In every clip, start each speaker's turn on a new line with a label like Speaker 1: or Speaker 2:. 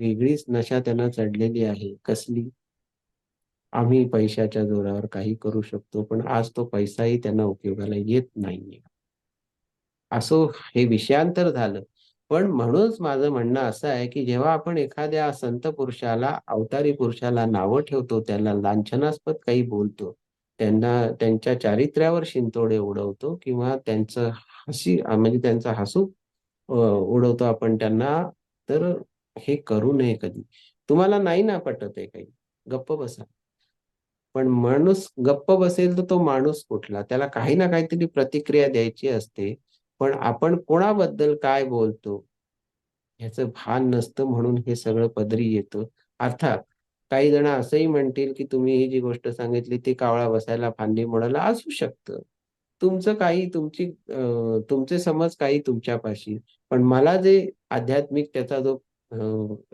Speaker 1: वेगळीच नशा त्यांना चढलेली आहे. कसली? आम्ही पैशाच्या जोरावर काही करू शकतो, पण आज तो पैसाही त्यांना उपयोगाला येत नाहीये. असो, हे विषयांतर झालं. पण म्हणूनच माझं म्हणणं असं आहे, की जेव्हा आपण एखाद्या संत पुरुषाला, अवतारी पुरुषाला नावं ठेवतो, त्याला लांछनास्पद काही बोलतो, त्यांना त्यांच्या चारित्र्यावर शिंतोडे उडवतो किंवा म्हणजे त्यांचं हसू उडवतो आपण त्यांना, तर हे करू नये कधी. तुम्हाला नाही ना पटत आहे काही, गप्प बसा. पण माणूस गप्प बसेल तर तो माणूस कुठला? त्याला काही ना काहीतरी प्रतिक्रिया द्यायची असते. पण आपण कोणाबद्दल काय बोलतो, ह्याचं भान नसतं म्हणून हे सगळं पदरी येतं. अर्थात काही जण असंही म्हणतील, की तुम्ही ही जी गोष्ट सांगितली ती कावळा बसायला फांदी मोडायला असू शकतं. तुमचं काही तुमचे समज काही तुमच्यापाशी. पण मला जे आध्यात्मिक त्याचा जो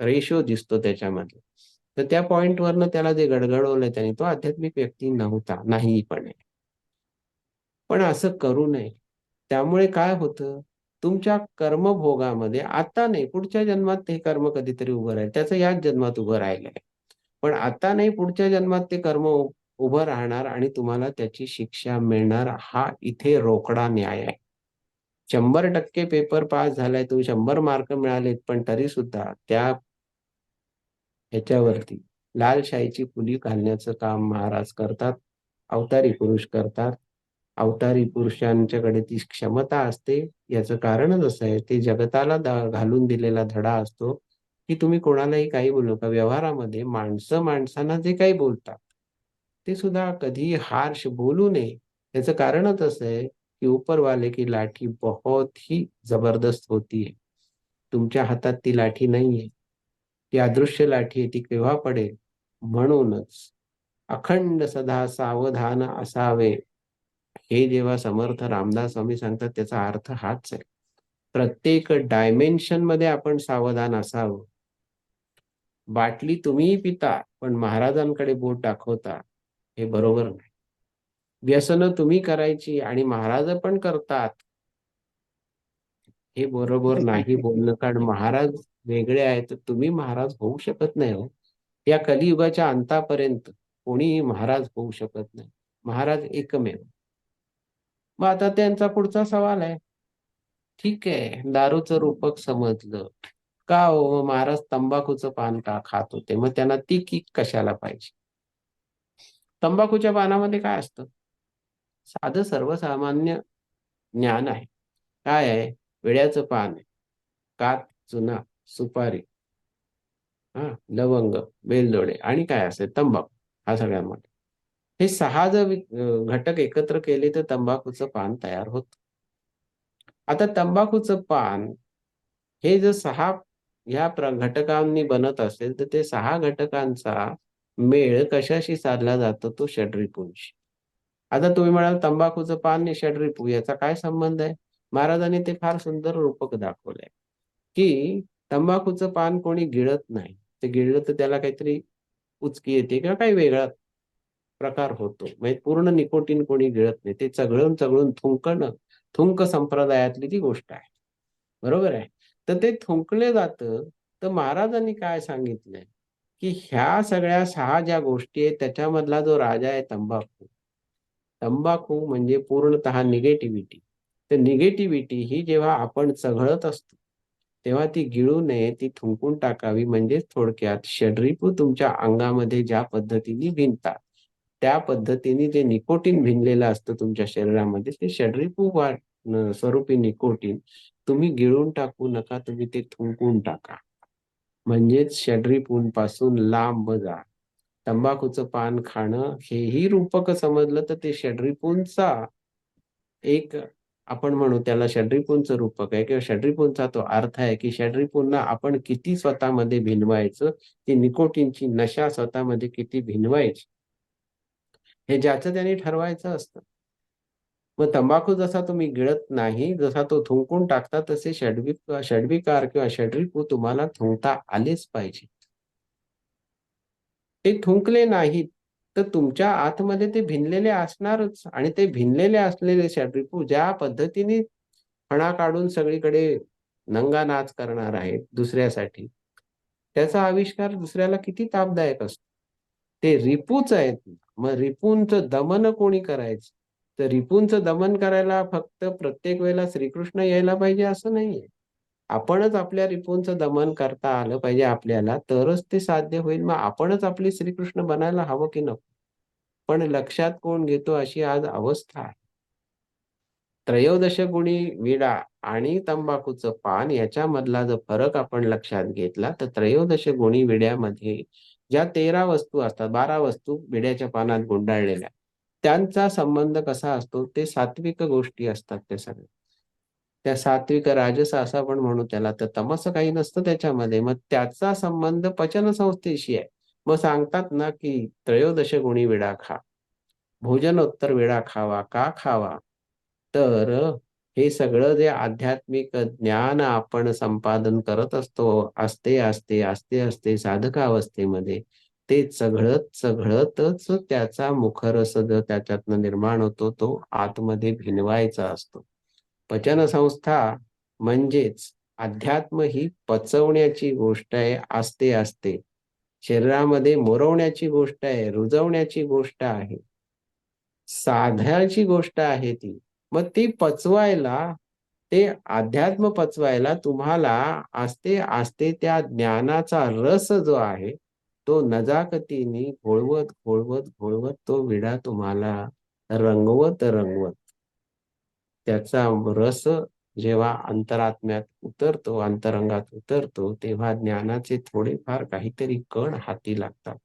Speaker 1: रेशो दिसतो त्याच्यामध्ये, तर त्या पॉइंटवरनं त्याला जे गडगडवलंय त्याने, तो आध्यात्मिक व्यक्ती नव्हता, नाही पण आहे. पण असं करू नये. त्यामुळे काय होतं, तुमच्या कर्मभोगामध्ये आता नाही, पुढच्या जन्मात ते कर्म कधीतरी उभं राहील. त्याचं याच जन्मात उभं राहिलंय. पण आता नाही, पुढच्या जन्मात ते कर्म उभं राहणार आणि तुम्हाला त्याची शिक्षा मिळणार. हा इथे रोकडा न्याय आहे. 100% पेपर पास झालाय, तुम्ही 100 मार्क मिळालेत, पण तरी सुद्धा त्या ह्याच्यावरती लालशाहीची फुली घालण्याचं काम महाराज करतात. अवतारी पुरुष करतात. अवतारी पुरुषांच्याकडे ती क्षमता असते. याचं कारणच असं आहे, ते जगताला घालून दिलेला धडा असतो, की तुम्ही कोणालाही काही बोलू नका. व्यवहारामध्ये माणसं माणसांना जे काही बोलतात, ते सुद्धा कधीही हार्श बोलू नये. याचं कारणच असं आहे, कि ऊपर वाले की लाठी बहुत ही जबरदस्त होती है. तुमच्या हातात ती लाठी नाहीये. ती अदृश्य लाठी आहे, ती केव्हा पडेल? म्हणूनच अखंड सदा सावधान असावे. हे जेव्हा समर्थ रामदास स्वामी सांगतात त्याचा अर्थ हाच आहे. प्रत्येक डायमेन्शन मध्ये आपण सावधान असावं. बाटली तुम्हीही पिता, पण महाराजांकडे बोट दाखवता, हे बरोबर नाही. व्यसनं तुम्ही करायची आणि महाराज पण करतात, हे बरोबर नाही बोलणं. कारण महाराज वेगळे आहेत, तर तुम्ही महाराज होऊ शकत नाही हो. या कलियुगाच्या अंतापर्यंत कोणीही महाराज होऊ शकत नाही. महाराज एकमेव. मग आता त्यांचा पुढचा सवाल आहे, ठीक आहे, दारूचं रूपक समजलं. का हो महाराज तंबाखूचं पान का खात होते? मग त्यांना ती किक कशाला पाहिजे? तंबाखूच्या पानामध्ये काय असतं? साधं सर्वसामान्य ज्ञान आहे. काय आहे? विड्याचं पान आहे, कात, चुना, सुपारी, हा, लवंग, वेलदोडे आणि काय असेल तंबाखू, हा सगळ्यात मोठा. हे 6 जर घटक एकत्र केले तर तंबाखूचं पान तयार होतं. आता तंबाखूचं पान हे जर 6 ह्या घटकांनी बनत असेल, तर ते 6 घटकांचा मेळ कशाशी साधला जातो? तो षड्रिपूंशी. आता तुम्ही म्हणाल तंबाखूचं पान आणि षड्रिपू याचा काय संबंध आहे? महाराजांनी ते फार सुंदर रूपक दाखवलंय, की तंबाखूचं पान कोणी गिळत नाही. ते गिळलं तर त्याला काहीतरी उचकी येते किंवा काही वेगळा प्रकार होतो. म्हणजे पूर्ण निकोटीन कोणी गिळत नाही. ते चघळून-चघळून थुंकणं, थुंक संप्रदायातली ती गोष्ट आहे. बरोबर आहे. तर ते थुंकलं जातं. तर महाराजांनी काय सांगितलंय, की ह्या सगळ्या 6 ज्या गोष्टी आहेत त्याच्यामधला जो राजा आहे तंबाखू. तंबाखू म्हणजे पूर्णतः निगेटिव्हिटी. तर निगेटिव्हिटी ही जेव्हा आपण चघळत असतो, तेव्हा ती गिळू नये, ती थुंकून टाकावी. म्हणजे थोडक्यात षड्रिपू तुमच्या अंगामध्ये ज्या पद्धतीने भिनतात, त्या पद्धतीने जे निकोटीन भिनलेलं असतं तुमच्या शरीरामध्ये, ते षड्रिपू स्वरूपी निकोटीन तुम्ही गिळून टाकू नका, तुम्ही ते थुंकून टाका. म्हणजेच षड्रिपूंपासून लांब जा. तंबाखूचं पान खाणं हेही रूपक समजलं तर ते षड्रिपूंचा एक, आपण म्हणू त्याला षड्रिपूंचं रूपक आहे किंवा षड्रिपूंचा तो अर्थ आहे, की षड्रिपूंना आपण किती स्वतःमध्ये भिनवायचं, ती निकोटीनची नशा स्वतःमध्ये किती भिनवायची, हे ज्याचं त्याने ठरवायचं असतं. मग तंबाखू जसा तुम्ही गिळत नाही, जसा तो थुंकून टाकता, तसे षड्विकार किंवा षड्रिपू तुम्हाला थुंकता आलेच पाहिजे. ते थुंकले नाहीत, तर तुमच्या आतमध्ये ते भिनलेले असणारच आणि ते भिनलेले असलेले षड्रिपू ज्या पद्धतीने फणा काढून सगळीकडे नंगा नाच करणार आहेत दुसऱ्यासाठी, त्याचा आविष्कार दुसऱ्याला किती तापदायक असतो. ते रिपूच आहेत. मग रिपूंचं दमन कोणी करायचं? तर रिपूंचं दमन करायला फक्त प्रत्येक वेळेला श्रीकृष्ण यायला पाहिजे असं नाहीये. आपणच आपल्या रिपूंचं दमन करता आलं पाहिजे आपल्याला, तरच ते साध्य होईल. मग आपणच आपली श्रीकृष्ण बनायला हवं की नको? पण लक्षात कोण घेतो अशी आज अवस्था आहे. त्रयोदश गुणी विडा आणि तंबाखूचं पान याच्यामधला जर फरक आपण लक्षात घेतला, तर त्रयोदश गुणी विड्यामध्ये ज्या 13 वस्तू असतात, 12 वस्तू विड्याच्या पानात गुंडाळलेल्या, त्यांचा संबंध कसा असतो? ते सात्विक गोष्टी असतात त्या सगळ्या. त्या सात्विक राजस असं आपण म्हणू त्याला, तर तमस काही नसतं त्याच्यामध्ये. मग त्याचा संबंध पचन संस्थेशी आहे. मग सांगतात ना, की त्रयोदश गुणी विडा खा. भोजनोत्तर वेळा खावा. का खावा? तर हे सगळं जे आध्यात्मिक ज्ञान आपण संपादन करत असते साधकावस्थेमध्ये, ते चघळतच त्याचा मुखरस जो त्याच्यातनं निर्माण होतो, तो आतमध्ये भिनवायचा असतो. पचनसंस्था म्हणजेच अध्यात्म ही पचवण्याची गोष्ट आहे, असते. शरीरामध्ये मुरवण्याची गोष्ट आहे, रुजवण्याची गोष्ट आहे. साधायची गोष्ट आहे ती. मग ती पचवायला, ते अध्यात्म पचवायला तुम्हाला आस्ते त्या ज्ञानाचा रस जो आहे, तो नजाकतीने घोळवत तो विडा तुम्हाला रंगवत त्याचा रस जेव्हा अंतरात्म्यात उतरतो, अंतरंगात उतरतो, तेव्हा ज्ञानाचे थोडेफार काहीतरी कण हाती लागतात.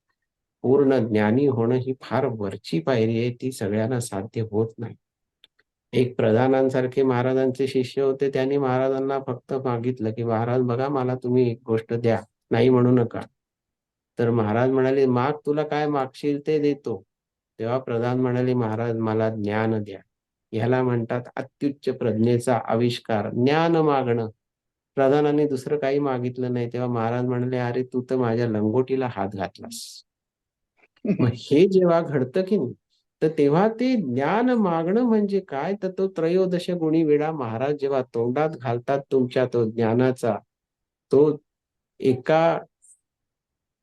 Speaker 1: पूर्ण ज्ञानी होणं ही फार वरची पायरी आहे, ती सगळ्यांना साध्य होत नाही. एक प्रधानांसारखे महाराजांचे शिष्य होते. त्यांनी महाराजांना फक्त मागितलं, की "महाराज बघा मला तुम्ही एक गोष्ट द्या. नाही म्हणू नका." तर महाराज म्हणाले, "माग तुला काय मागशील ते देतो." तेव्हा प्रधान म्हणाले, "महाराज मला ज्ञान द्या." ह्याला म्हणतात अत्युच्च प्रज्ञेचा आविष्कार, ज्ञान मागणं. प्रधानांनी दुसरं काही मागितलं नाही. तेव्हा महाराज म्हणाले, "अरे तू तर माझ्या लंगोटीला हात घातलास." मग हे जेव्हा घडतं की नाही, तर तेव्हा ते ज्ञान मागणं म्हणजे काय? तर तो त्रयोदश गुणी वेळा महाराज जेव्हा तोंडात घालतात तुमच्या तो ज्ञानाचा, तो एका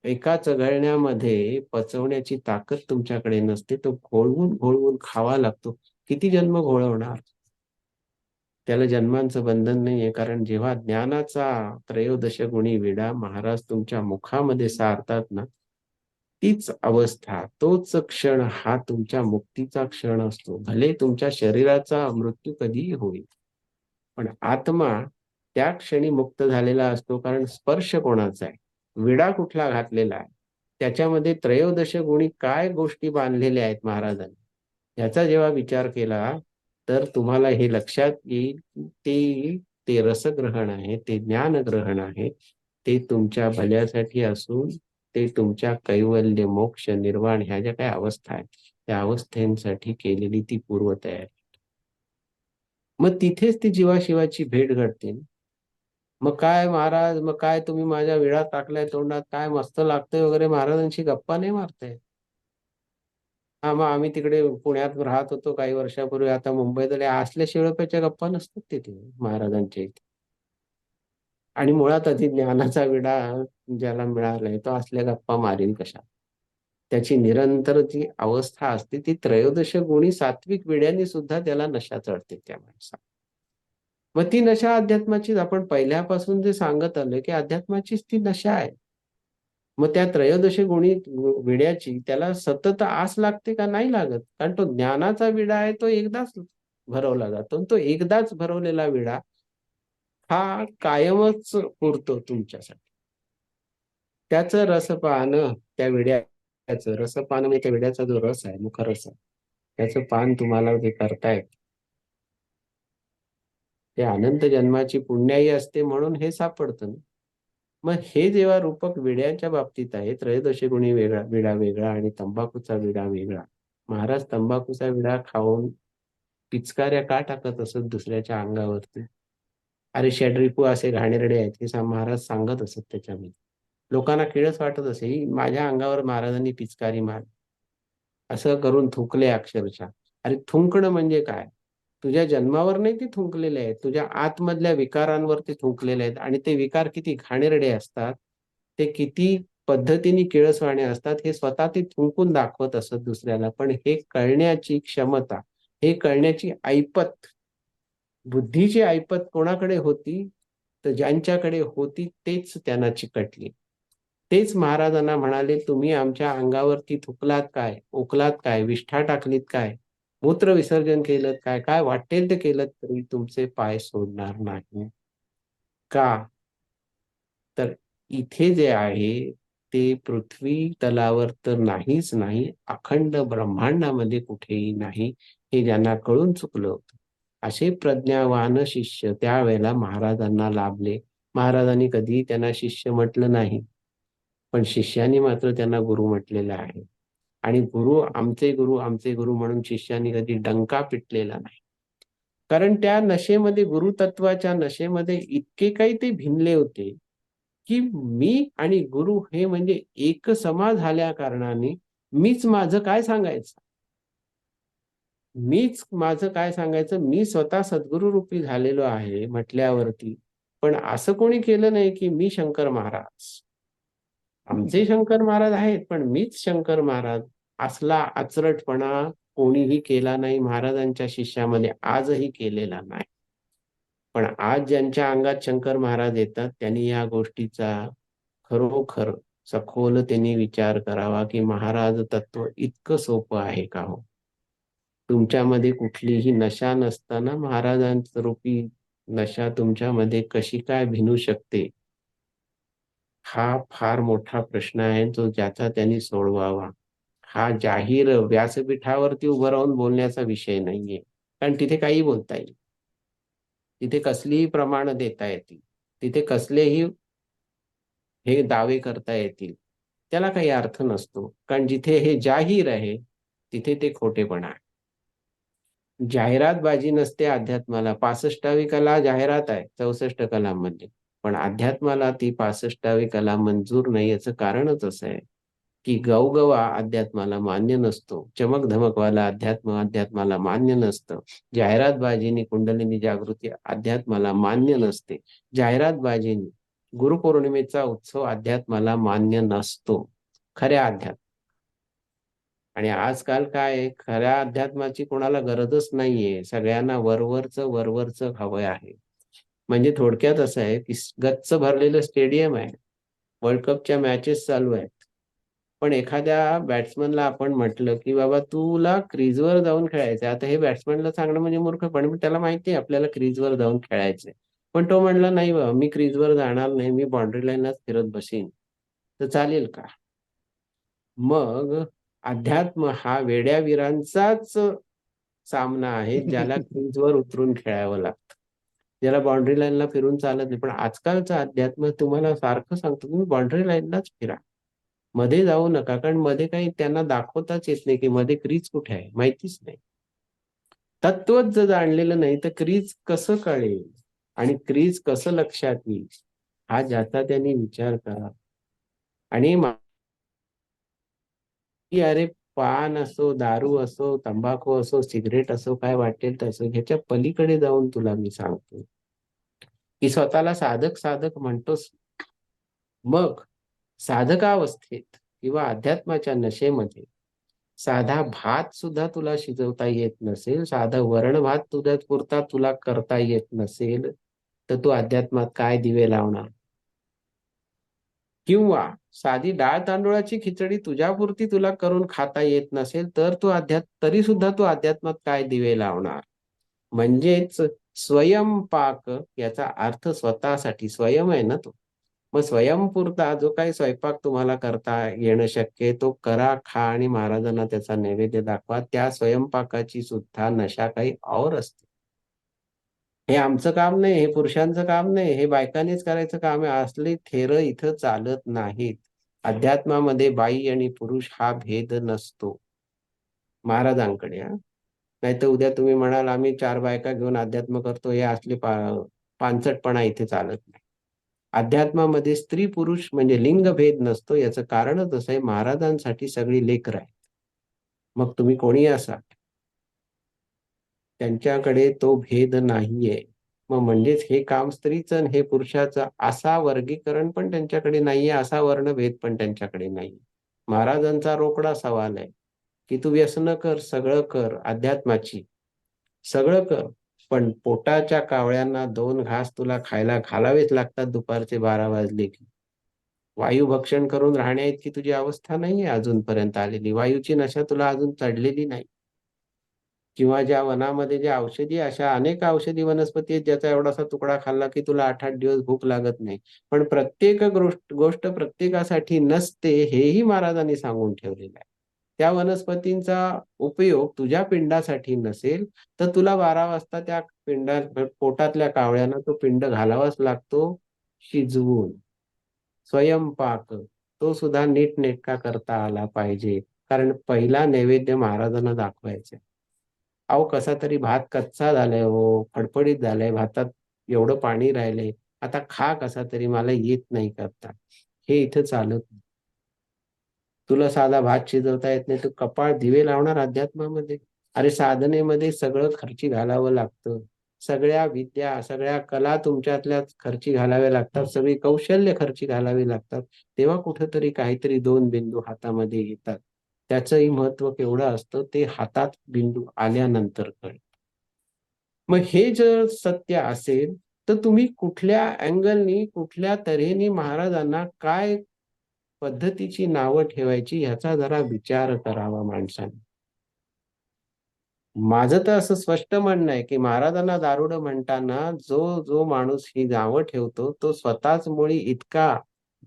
Speaker 1: एका चघळण्यामध्ये पचवण्याची ताकद तुमच्याकडे नसते. तो घोळवून खावा लागतो. किती जन्म घोळवणार? त्याला जन्मांचं बंधन नाहीये. कारण जेव्हा ज्ञानाचा त्रयोदश गुणी विडा महाराज तुमच्या मुखामध्ये सारतात ना, तीच अवस्था, तोच क्षण हा तुमच्या मुक्तीचा क्षण असतो. भले तुमच्या शरीराचा मृत्यू कधीही होईल, पण आत्मा त्या क्षणी मुक्त झालेला असतो. कारण स्पर्श कोणाचा आहे? विडा कुठला घातलेला आहे? त्याच्यामध्ये त्रयोदश गुणी काय गोष्टी बांधलेल्या आहेत महाराजांनी? याचा जेव्हा विचार केला, तर तुम्हाला हे लक्षात येईल, की ते रसग्रहण आहे, ते ज्ञानग्रहण आहे. ते तुमच्या भल्यासाठी असून ते तुमच्या कैवल्य, मोक्ष, निर्वाण ह्या ज्या काही अवस्था आहेत, त्या अवस्थेसाठी केलेली ती पूर्वतयारी. मग तिथेच ती जीवाशिवाची भेट घडते. मग काय महाराज, मग काय तुम्ही माझ्या विळा टाकलाय तोंडात, काय मस्त लागतंय वगैरे महाराजांशी गप्पा नाही मारताय. हां, मग आम्ही तिकडे पुण्यात राहत होतो काही वर्षापूर्वी, आता मुंबईत आले. असल्या शिळप्याच्या गप्पा नसतात तिथे महाराजांच्या इथे. आणि मुळात आधी ज्ञानाचा विडा ज्याला मिळालाय, तो असल्या गप्पा मारील कशा? त्याची निरंतर जी अवस्था असते, ती त्रयोदश गुणी सात्विक विड्याने सुद्धा त्याला नशा चढते त्या माणसाला. मग ती नशा अध्यात्माचीच आपण पहिल्यापासून जे सांगत आलोय, की अध्यात्माचीच ती नशा आहे. मग त्या त्रयोदशी गुणी विड्याची त्याला सतत आस लागते का? नाही लागत. कारण तो ज्ञानाचा विडा आहे, तो एकदाच भरवला जातो. आणि तो एकदाच भरवलेला विडा हा कायमच पुरतो तुमच्यासाठी. त्याचं रसपान, त्या विड्याचं रसपान म्हणजे त्या विड्याचा जो रस आहे, मुखरस आहे, त्याचं पान तुम्हाला जे करतायत, ते अनंत जन्माची पुण्याई असते म्हणून हे सापडतं ना. मग हे जेव्हा रूपक विड्याच्या बाबतीत आहे, त्रयोदशी गुणी वेगळा विडा वेगळा आणि तंबाखूचा विडा वेगळा. महाराज तंबाखूचा विडा खाऊन पिचकाऱ्या का टाकत असत दुसऱ्याच्या अंगावरती? अरे षड्रिपू असे घाणेरडे आहेत, हे महाराज सांगत असत त्याच्यामध्ये. लोकांना किळस वाटत असे, ही माझ्या अंगावर महाराजांनी पिचकारी मारली. असं करून थुंकले अक्षरशः. अरे थुंकणं म्हणजे काय? तुझ्या जन्मावर नाही ते थुंकलेले आहेत. तुझ्या आतमधल्या विकारांवर ते थुंकलेले आहेत आणि ते विकार किती घाणेरडे असतात. ते किती पद्धतीने किळसवाणे असतात हे स्वतः ते थुंकून दाखवत असत दुसऱ्याला. पण हे कळण्याची क्षमता, हे कळण्याची ऐपत, बुद्धीची ऐपत कोणाकडे होती? तर ज्यांच्याकडे होती तेच त्यांना चिकटली. तेच महाराजांना म्हणाले, तुम्ही आमच्या अंगावरती थुकलात काय, ओकलात काय, विष्ठा टाकलीत काय, मूत्र विसर्जन केलं काय, काय वाटेल ते केलं तरी तुमचे पाय सोडणार नाही. का? तर इथे जे आहे ते पृथ्वी तलावर तर नाहीच नाही, अखंड ब्रह्मांडामध्ये कुठेही नाही, हे ज्यांना कळून चुकलं होतं असे प्रज्ञावान शिष्य त्यावेळेला महाराजांना लाभले. महाराजांनी कधीही त्यांना शिष्य म्हटलं नाही, पण शिष्यानी मात्र त्यांना गुरु म्हटलेलं आहे. आणि गुरु आमचे गुरु म्हणून शिष्यानी कधी डंका पिटलेला नाही. कारण त्या नशेमध्ये, गुरुतत्वाच्या नशेमध्ये इतके काही ते भिनले होते की मी आणि गुरु हे म्हणजे एक समा झाल्या कारणाने मीच माझं काय सांगायचं, मीच माझं काय सांगायचं, मी स्वतः सद्गुरु रूपी झालेलो आहे म्हटल्यावरती. पण असं कोणी केलं नाही की मी शंकर महाराज, आमचे शंकर महाराज आहेत पण मीच शंकर महाराज. असला आचरटपणा कोणीही केला नाही, महाराजांच्या शिष्यामध्ये आजही केलेला नाही. पण आज ज्यांच्या अंगात शंकर महाराज येतात त्यांनी या गोष्टीचा खरोखर सखोल त्यांनी विचार करावा की महाराज तत्व इतकं सोपं आहे का हो? तुमच्यामध्ये कुठलीही नशा नसताना महाराजांचं रूपी नशा तुमच्यामध्ये कशी काय भिनू शकते? हा फार मोठा प्रश्न आहे, जो ज्याचा त्यांनी सोडवावा. हा जाहीर व्यासपीठावरती उभं राहून बोलण्याचा विषय नाहीये. कारण तिथे काही बोलता येईल. तिथे कसलीही प्रमाण देता येतील. तिथे कसलेही हे दावे करता येतील. त्याला काही अर्थ नसतो. कारण जिथे हे जाहीर आहे, तिथे ते खोटेपणा आहे. जाहिरातबाजी नसते अध्यात्माला. 65वी कला जाहिरात आहे 64 कलांमध्ये. पण अध्यात्माला ती 65वी कला मंजूर नाही, याचं कारणच असं आहे की गवगवा अध्यात्माला मान्य नसतो. चमक-धमकवाला अध्यात्माला मान्य नसतं. जाहिरातबाजीनी कुंडलिनी जागृती अध्यात्माला मान्य नसते. जाहिरातबाजीनी गुरुपौर्णिमेचा उत्सव अध्यात्माला मान्य नसतो. खऱ्या अध्यात्म आणि आजकाल काय आहे, खऱ्या अध्यात्माची कोणाला गरजच नाहीये. सगळ्यांना वरवरचं हवं आहे. म्हणजे थोडक्यात असं आहे, की गच्च भरलेलं स्टेडियम आहे. वर्ल्ड कपच्या मॅचेस चालू आहेत. पण एखाद्या बॅट्समनला आपण म्हटलं, की "बाबा तुला क्रीजवर जाऊन खेळायचंय." आता हे बॅट्समनला सांगणं म्हणजे मूर्खपण, पण त्याला माहिती आहे आपल्याला क्रीजवर जाऊन खेळायचंय. पण तो म्हणला, "नाही बाबा, मी क्रीजवर जाणार नाही. मी बाउंडरी लाईनलाच फिरत बसीन." तर चालेल का? मग अध्यात्म हा वेड्या-वीरांचाच सामना आहे, ज्याला क्रीजवर उतरून खेळावं लागतं. ज्याला बाउंडरी लाईनला फिरून चालत नाही. पण आजकालचं अध्यात्म तुम्हाला सारखं सांगतो, तुम्ही बाउंडरी लाईनलाच फिरा. मध्ये जाऊ नका. कारण मध्ये काही त्यांना दाखवताच येत नाही, की मध्ये क्रीज कुठे आहे? माहितीच नाही. तत्वच जर जाणलेलं नाही, तर क्रीज कसं कळेल? आणि क्रीज कसं लक्षात येईल? हा ज्याचा त्यांनी विचार करा. आणि की अरे पान असो, दारू असो, तंबाखू असो, सिगारेट असो, काय वाटेल तसं, ह्याच्या पलीकडे जाऊन तुला मी सांगतो, की स्वतःला साधक साधक म्हणतोस. मग साधकावस्थेत किंवा अध्यात्माच्या नशेमध्ये साधा भात सुद्धा तुला शिजवता येत नसेल, साधा वरण भात तुझ्या पुरता तुला करता येत नसेल, तर तू अध्यात्मात काय दिवे लावणार? किंवा साधी डाळ तांदूळाची खिचडी तुझ्यापुरती तुला करून खाता येत नसेल, तर तरी सुद्धा तू अध्यात्मात काय दिवे लावणार? म्हणजेच स्वयंपाक याचा अर्थ स्वतःसाठी, स्वयं आहे ना तो. मग स्वयंपुरता जो काही स्वयंपाक तुम्हाला करता येणं शक्य आहे, तो करा, खा आणि महाराजांना त्याचा नैवेद्य दाखवा. त्या स्वयंपाकाची सुद्धा नशा काही और असते. हे आमचं काम नाही, हे पुरुषांचं काम नाही, हे बायकांनीच करायचं काम आहे. असली थेरं इथं चालत नाहीत. अध्यात्मामध्ये बाई आणि पुरुष हा भेद नसतो. महाराजांकडे हां. नाहीतर उद्या तुम्ही म्हणाल आम्ही 4 बायका घेऊन अध्यात्म करतो, हे असले पानचटपणा इथे चालत नाही. अध्यात्मामध्ये स्त्री-पुरुष म्हणजे लिंगभेद नसतो. याचं कारणच असं आहे, महाराजांसाठी सगळी लेकरं आहेत. मग तुम्ही कोणीही असा, त्यांच्याकडे तो भेद नाहीये. मग म्हणजेच हे काम स्त्रीचं आणि हे पुरुषाचं असा वर्गीकरण पण त्यांच्याकडे नाहीये, असा वर्णभेद पण त्यांच्याकडे नाहीये. महाराजांचा रोकडा सवाल आहे, की "तू व्यसनं कर, सगळं कर अध्यात्माची, सगळं कर, पण पोटाच्या कावळ्यांना 2 घास तुला खायला घालावेच लागतात दुपारचे 12 वाजले की." वायुभक्षण करून राहण्याइतकी तुझी अवस्था नाहीये अजूनपर्यंत आलेली. वायूची नशा तुला अजून चढलेली नाही. किंवा ज्या वनामध्ये ज्या औषधी अशा अनेक औषधी वनस्पती आहेत, ज्याचा एवढासा तुकडा खाल्ला की तुला 8-8 दिवस भूक लागत नाही. पण प्रत्येक गोष्ट प्रत्येकासाठी नसते, हेही महाराजांनी सांगून ठेवलेलं आहे. त्या वनस्पतींचा उपयोग तुझ्या पिंडासाठी नसेल, तर तुला 12 वाजता त्या पोटातल्या कावळ्यांना तो पिंड घालावाच लागतो शिजवून. स्वयंपाक तो सुद्धा नीटनेटका करता आला पाहिजे. कारण पहिला नैवेद्य महाराजांना दाखवायचा आहे. अहो कसा तरी भात कच्चा झालाय हो, फडफडीत झालाय, भातात एवढं पाणी राहिलंय. आता खा कसा तरी मला येत नाही करता. हे इथं चालत नाही. तुला साधा भात शिजवता येत नाही, तू कपाळ दिवे लावणार अध्यात्मामध्ये? अरे साधनेमध्ये सगळं खर्ची घालावं लागतं. सगळ्या विद्या, सगळ्या कला तुमच्यातल्या खर्ची घालाव्या लागतात. सगळी कौशल्य खर्ची घालावी लागतात. तेव्हा कुठेतरी काहीतरी 2 बिंदू हातामध्ये येतात. त्याचंही महत्त्व केवढं असतं ते हातात बिंदू आल्यानंतर कळतं. मग हे जर सत्य असेल, तर तुम्ही कुठल्या अँगलनी, कुठल्या तऱ्हेने महाराजांना काय पद्धतीची नावं ठेवायची ह्याचा जरा विचार करावा माणसाने. माझं तर असं स्पष्ट म्हणणं आहे, की महाराजांना दारुडं म्हणताना जो माणूस ही नावं ठेवतो, तो स्वतःच मुळी इतका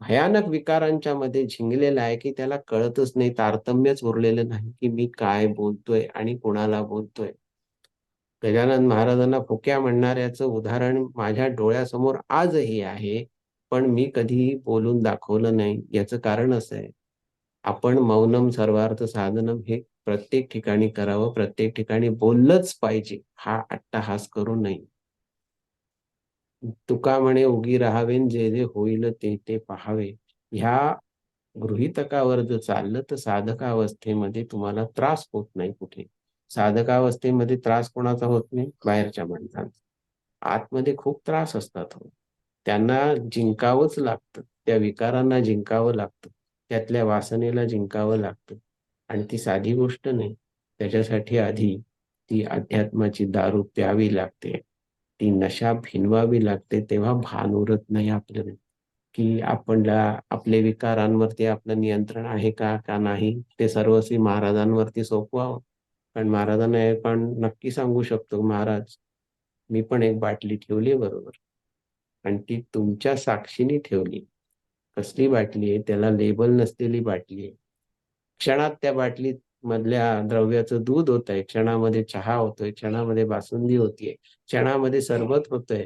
Speaker 1: भयानक विकारांच्या मध्ये झिंगलेला आहे, की त्याला कळतच नाही, तारतम्यच उरलेलं नाही, की मी काय बोलतोय आणि कोणाला बोलतोय. गजानन महाराजांना फुक्या म्हणणाऱ्याचं उदाहरण माझ्या डोळ्यासमोर आजही आहे. पण मी कधीही बोलून दाखवलं नाही. याचं कारण असं आहे, आपण मौनम सर्वार्थ साधनम हे प्रत्येक ठिकाणी करावं, प्रत्येक ठिकाणी बोललंच पाहिजे. हा अट्टाहास करू नये. तुका म्हणे उगी राहावे जे जे होईल ते पहावे. ह्या गृहीतकावर जर चाललं तर साधकावस्थेमध्ये तुम्हाला त्रास होत नाही कुठे. साधकावस्थेमध्ये त्रास कोणाचा होत नाही? बाहेरच्या माणसांचा. आतमध्ये खूप त्रास असतात हो. त्यांना जिंकावंच लागतं. त्या विकारांना जिंकावं लागतं. त्यातल्या वासनेला जिंकावं लागतं. आणि ती साधी गोष्ट नाही. त्याच्यासाठी आधी ती अध्यात्माची दारू प्यावी लागते. ती नशा भिनवावी लागते. तेव्हा भान उरत नाही आपल्याला, की आपणला आपले विकारांवरती आपलं नियंत्रण आहे का, का नाही? ते सर्वस्वी महाराजांवरती सोपवावं. कारण महाराजांना हे पण नक्की सांगू शकतो, "महाराज, मी पण एक बाटली ठेवली बरोबर आणि ती तुमच्या साक्षीने ठेवली. कसली बाटली आहे? त्याला लेबल नसलेली बाटली आहे. क्षणात त्या बाटलीत मधल्या द्रव्याचं दूध होतंय, क्षणामध्ये चहा होतोय, क्षणामध्ये बासुंदी होतीये, क्षणामध्ये सरबत होतंय,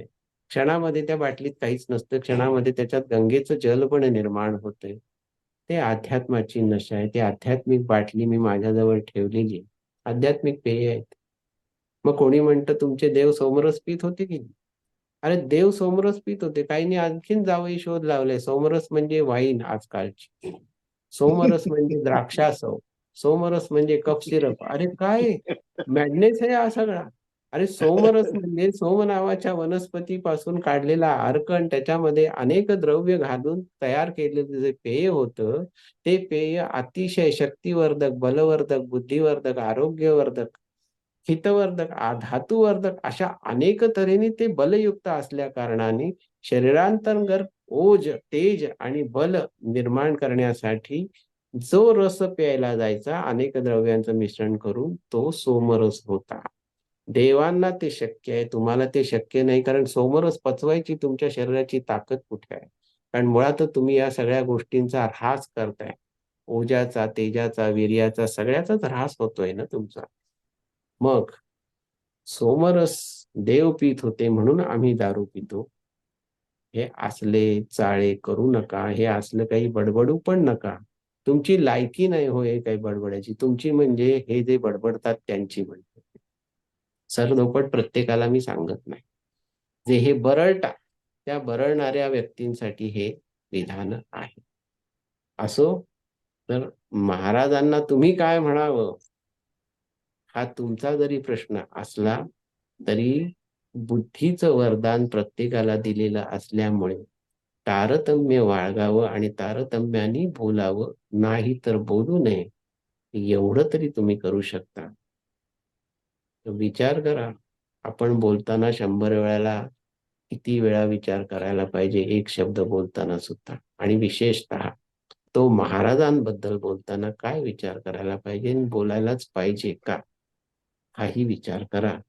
Speaker 1: क्षणामध्ये त्या बाटलीत काहीच नसतं, क्षणामध्ये त्याच्यात गंगेचं जल पण निर्माण होतंय. ते अध्यात्माची नशा आहे. ती आध्यात्मिक बाटली मी माझ्याजवळ ठेवलेली आहे. आध्यात्मिक पेय आहेत. मग कोणी म्हणतं तुमचे देव सोमरस पीत होते की नाही? अरे देव सोमरस पीत होते. काहींनी आणखीन जावई शोध लावले. सोमरस म्हणजे वाईन आजकालची. सोमरस म्हणजे द्राक्षासव. सोमरस म्हणजे कफ सिरप. अरे काय मॅडनेस आहे हा सगळा. अरे सोमरस म्हणजे सोम नावाच्या वनस्पतीपासून काढलेला अर्क आणि त्याच्यामध्ये अनेक द्रव्य घालून तयार केलेलं जे पेय होतं, ते पेय अतिशय शक्तिवर्धक, बलवर्धक, बुद्धिवर्धक, आरोग्यवर्धक, हितवर्धक, धातुवर्धक अशा अनेक तऱ्हेने ते बलयुक्त असल्या कारणाने शरीरांतर्गत ओज, तेज आणि बल निर्माण करण्यासाठी जो रस प्यायला जायचा अनेक द्रव्यांचं मिश्रण करून तो सोमरस होता. देवांना ते शक्य आहे, तुम्हाला ते शक्य नाही कारण सोमरस पचवायची तुमच्या शरीराची ताकद कुठे आहे? कारण मुळातच तुम्ही या सगळ्या गोष्टींचा ऱ्हास करताय. ओजाचा, तेजाचा, वीर्याचा सगळ्याचाच ऱ्हास होतोय ना तुमचा. मग सोमरस देव पीत होते म्हणून आम्ही दारू पितो. हे असले चाळे करू नका. हे असलं काही बडबडू पण नका. तुमची लायकी नाही हो हे काही बडबडायची. तुमची म्हणजे हे जे बडबडतात त्यांची म्हणतो. सरधोपट प्रत्येकाला मी सांगत नाही. जे हे बरळतात, त्या बरळणाऱ्या व्यक्तींसाठी हे विधान आहे. असो, तर महाराजांना तुम्ही काय म्हणावं, हा तुमचा जरी प्रश्न असला, तरी बुद्धीचं वरदान प्रत्येकाला दिलेलं असल्यामुळे तारतम्य बाळगावं आणि तारतम्याने बोलावं, नाही तर बोलू नये. एवढं तरी तुम्ही करू शकता. तर विचार करा, आपण बोलताना 100 वेळेला किती वेळा विचार करायला पाहिजे एक शब्द बोलताना सुद्धा, आणि विशेषतः तो महाराजांबद्दल बोलताना काय विचार करायला पाहिजे आणि बोलायलाच पाहिजे का? हाही विचार करा.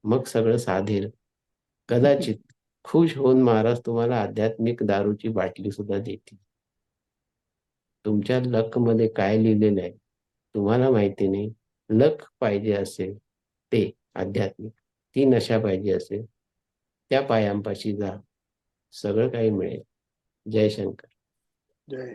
Speaker 1: मग सगळं साधेल. कदाचित खुश होऊन महाराज तुम्हाला आध्यात्मिक दारूची बाटली सुद्धा देतील. तुमच्या लकमध्ये काय लिहिलेलं आहे तुम्हाला माहिती नाही. लक पाहिजे असेल, ते आध्यात्मिक, ती नशा पाहिजे असेल, त्या पायांपाशी जा. सगळं काही मिळेल. जय शंकर.
Speaker 2: जय